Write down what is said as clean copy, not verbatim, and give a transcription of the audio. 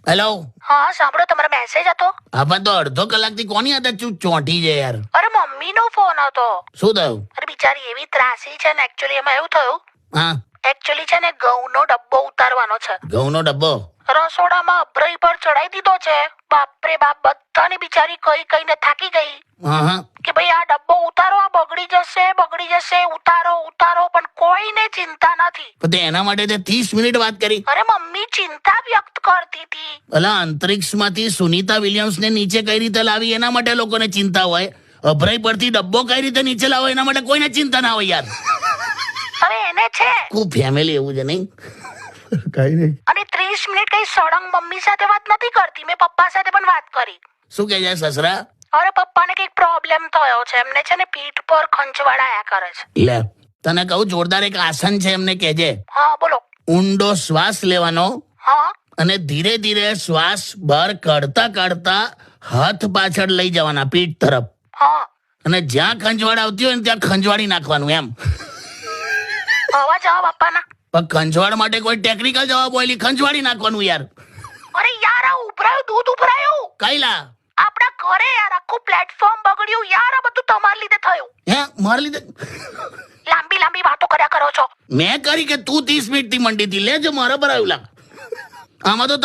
Hello. હા સાંભળો, તમારો મેસેજ હતો. હા પણ તો અડધો કલાકથી કોની આદત ચોંટી છે યાર? અરે મમ્મીનો ફોન હતો. શું થયું? અરે બિચારી એવી ત્રાસી છે ને, એકચ્યુઅલી એમાં એવું થયું, હા, એકચ્યુઅલી છે ને ઘઉંનો ડબ્બો ઉતારવાનો છે. ઘઉંનો ડબ્બો? રસોડામાં અભરાઈ પર ચડાઈ દીધો છે. બાપ રે બાપ, બધાની બિચારી કહીને થાકી ગઈ હા હા. કે ભાઈ આ ડબ્બો ઉતારો, આ બગડી જશે, ઉતારો. પણ કોઈને ચિંતા નથી. પણ તે એના માટે તે 30 મિનિટ વાત કરી. અરે મમ્મી ચિંતા વ્યક્ત કરતી હતી. અલા, અંતરિક્ષમાંથી સુનીતા વિલિયમ્સને નીચે કઈ રીતે લાવી એના માટે લોકોને ચિંતા હોય. અભરાઈ પરથી ડબ્બો કઈ રીતે નીચે લાવો એના માટે કોઈને ચિંતા ના હોય યાર. હવે એને છે ખૂબ ફેમિલી એવું છે નહીં? કઈ નહીં. અને 30 મિનિટ કઈ સળંગ મમ્મી સાથે વાત નથી કરતી. મેં પપ્પા સાથે પણ વાત કરી. શું કહે છે સસરા? અરે પપ્પાને કઈક પ્રોબ્લેમ થયો છે. એમને છે ને પીઠ પર ખંજવાળાયા કરે છે. લે, તને કહું જોરદાર એક આસન છે, એમને કહેજે. હા બોલો. ઊંડો શ્વાસ લેવાનો હા અને ધીરે ધીરે શ્વાસ બહાર કાઢતા હાથ પાછળ લઈ જવાના પીઠ તરફ. હા અને જ્યાં ખંજવાળ આવતી હોય ને ત્યાં ખંજવાળી નાખવાનું એમ. આવા જવાબ આપવાના. પણ ખંજવાળ માટે કોઈ ટેકનિકલ જવાબ હોય, ખંજવાળી નાખવાનું યાર. અરે યાર, આ ઉભરાયું દૂધ ઉભરાયું કઈલા આપણા ઘરે યાર. આખું પ્લેટફોર્મ બગડ્યું યાર. આ બધું તમારા લીધે થયું. હે મારા લીધે? લાંબી વાતો કર્યા કરો છો. મેં કરી કે તું 30 મિનિટ થી મંડી હતી? લેજો મારા પર આવ્યું. આમાં તો